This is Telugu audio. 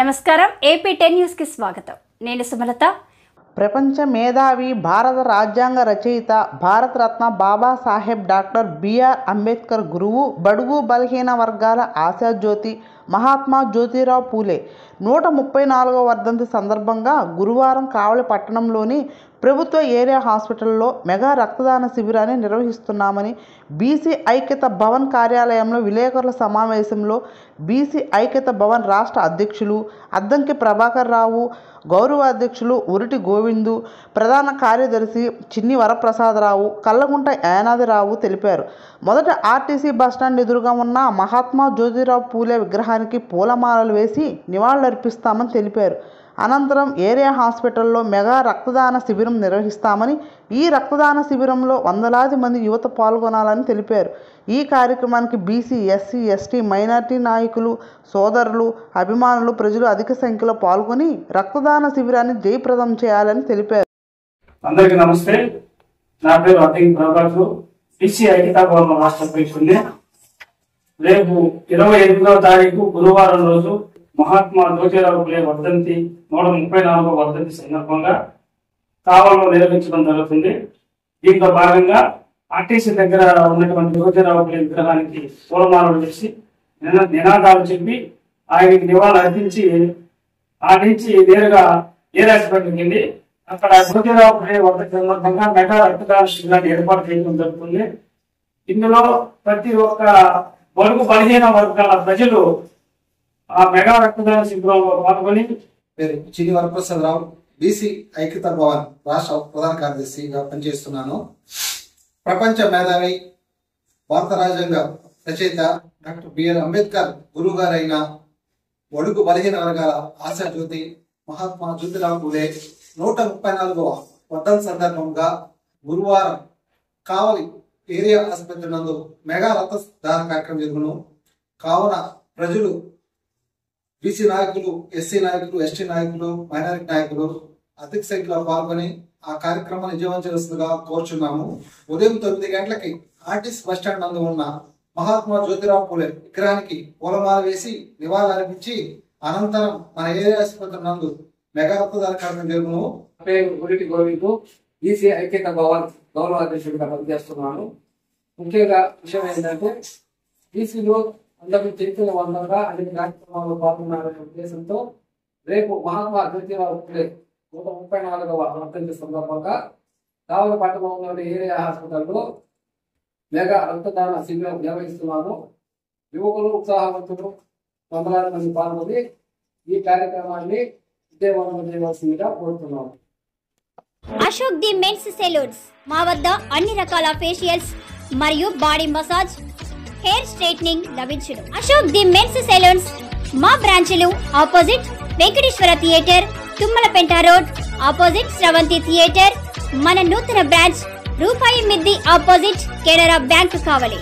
నమస్కారం AP10 న్యూస్ కి స్వాగతం. నేను సుమలత. ప్రపంచ మేధావి, భారత రాజ్యాంగ రచయిత, భారతరత్న బాబాసాహెబ్ డాక్టర్ బిఆర్ అంబేద్కర్ గురువు, బడుగు బలహీన వర్గాల ఆశాజ్యోతి మహాత్మా జ్యోతిరావు పూలే 134వ వర్ధంతి సందర్భంగా గురువారం కావలి పట్టణంలోని ప్రభుత్వ ఏరియా హాస్పిటల్లో మెగా రక్తదాన శిబిరాన్ని నిర్వహిస్తున్నామని బీసీ ఐక్యత భవన్ కార్యాలయంలో విలేకరుల సమావేశంలో బీసీ ఐక్యత భవన్ రాష్ట్ర అధ్యక్షులు అద్దంకి ప్రభాకర్ రావు, గౌరవ అధ్యక్షులు ఉరిటి గోవిందు, ప్రధాన కార్యదర్శి చిన్ని వరప్రసాదరావు, కల్లగుంట యానాదిరావు తెలిపారు. మొదట ఆర్టీసీ బస్టాండ్ ఎదురుగా ఉన్న మహాత్మా జ్యోతిరావు పూలే విగ్రహానికి పూలమాలలు వేసి నివాళులర్పిస్తామని తెలిపారు. అనంతరం ఏరియా హాస్పిటల్లో మెగా రక్తదాన శిబిరం నిర్వహిస్తామని, ఈ రక్తదాన శిబిరంలో వందలాది మంది యువత పాల్గొనాలని తెలిపారు. ఈ కార్యక్రమానికి బీసీ, ఎస్సీ, ఎస్టీ, మైనార్టీ నాయకులు, సోదరులు, అభిమానులు, ప్రజలు అధిక సంఖ్యలో పాల్గొని రక్తదాన శిబిరాన్ని జయప్రదం చేయాలని తెలిపారు. అందరికీ నమస్తే. నా పేరు అద్దంకి ప్రభాకర్, బీసీ ఐక్యత భవన్ రాష్ట్ర అధ్యక్షుడిని. రేపు 28వ తారీఖు గురువారం రోజు మహాత్మా జ్యోతిరావు పూలే వర్ధంతి 134వ వర్ధంతి సందర్భంగా కావలిలో నిర్వహించడం జరుగుతుంది. దీంట్లో భాగంగా ఆర్టీసీ దగ్గర ఉన్నటువంటి జ్యోతిరావు పూలే విగ్రహానికి పూలమాలలు వేసి నినాదాలు చెప్పి ఆయనకి నివాళులు అర్పించి ఆ నుంచి నేరుగా ఏరియా హాస్పిటల్కి వెళ్ళి అక్కడ జ్యోతిరావు పూలే వర్ధంతి సందర్భంగా మెగా రక్తదాన శిబిరాన్ని ఏర్పాటు చేయడం జరుగుతుంది. ఇందులో ప్రతి ఒక్క బడుగు బలహీన వర్గాల ప్రజలు ఆ మెగా రక్తదాన శిబిరంలో పాల్గొని. పేరు చిన్ని వరప్రసాదరావు, బీసీ ఐక్యత భవన్ రాష్ట్ర ప్రధాన కార్యదర్శిగా పనిచేస్తున్నాను. ప్రపంచ మేధావి, భారత రాజ్యాంగ రచయిత డాక్టర్ బిఆర్ అంబేద్కర్ గురువు గారైన బడుగు బలహీన వర్గాల ఆశాజ్యోతి మహాత్మా జ్యోతిరావు పూలే 134వ వర్ధంతి సందర్భంగా గురువారం కావలి ఏరియా ఆసుపత్రి నందు మెగా రక్తదాన కార్యక్రమం జరుగును. కావున ప్రజలు, బీసీ నాయకులు, ఎస్సీ నాయకులు, ఎస్టీ నాయకులు, మైనారిటీ నాయకులు అధిక సంఖ్యలో పాల్గొని ఆ కార్యక్రమాన్ని విజయవంతం చేస్తుందిగా కోరుచున్నాము. ఉదయం 9 గంటలకి ఆర్టీసీ బస్టాండ్ నందు ఉన్న మహాత్మా జ్యోతిరావు పూలే విగ్రహానికి పూలమాల వేసి నివాళులర్పించి అనంతరం మన ఏరియా ఆసుపత్రి నందు మెగా రక్తదాన కార్యక్రమం జరుగును. పేరు ఉరిటి గోవిందు, బీసీ ఐక్యత భవన్ గౌరవ అధ్యక్షుడిగా పనిచేస్తున్నాను. ముఖ్యంగా విషయం ఏంటంటే బీసీలో అందరూ చైతన్య వంతంగా అన్ని కార్యక్రమాల్లో పాల్గొన్నారనే ఉద్దేశంతో రేపు మహాత్మా జ్యోతిరావు పూలే 134వ వర్ధంతి సందర్భంగా కావలి పట్టణంలోని ఏరియా హాస్పిటల్లో మెగా రక్తదాన శిబిరం నిర్వహిస్తున్నాము. యువకులు, ఉత్సాహవంతులు వందలాది మంది పాల్గొని ఈ కార్యక్రమాన్ని విజయవంతం చేయవలసిందిగా కోరుతున్నాము. అశోక్ ది మెన్స్ సెలూన్స్ మా వద్ద అన్ని రకాల ఫేషియల్స్ మరియు బాడీ మసాజ్, హెయిర్ స్ట్రైట్నింగ్ లభించును. అశోక్ ది మెన్స్ సెలూన్స్ మా బ్రాంచ్లు opposite Venkateswara theatre, Tummalapenta road, opposite Sravanthi theatre. మన నూతన బ్రాంచ్ రూపాయి మిద్ది ఆపోజిట్ కెనరా బ్యాంక్ కావలి.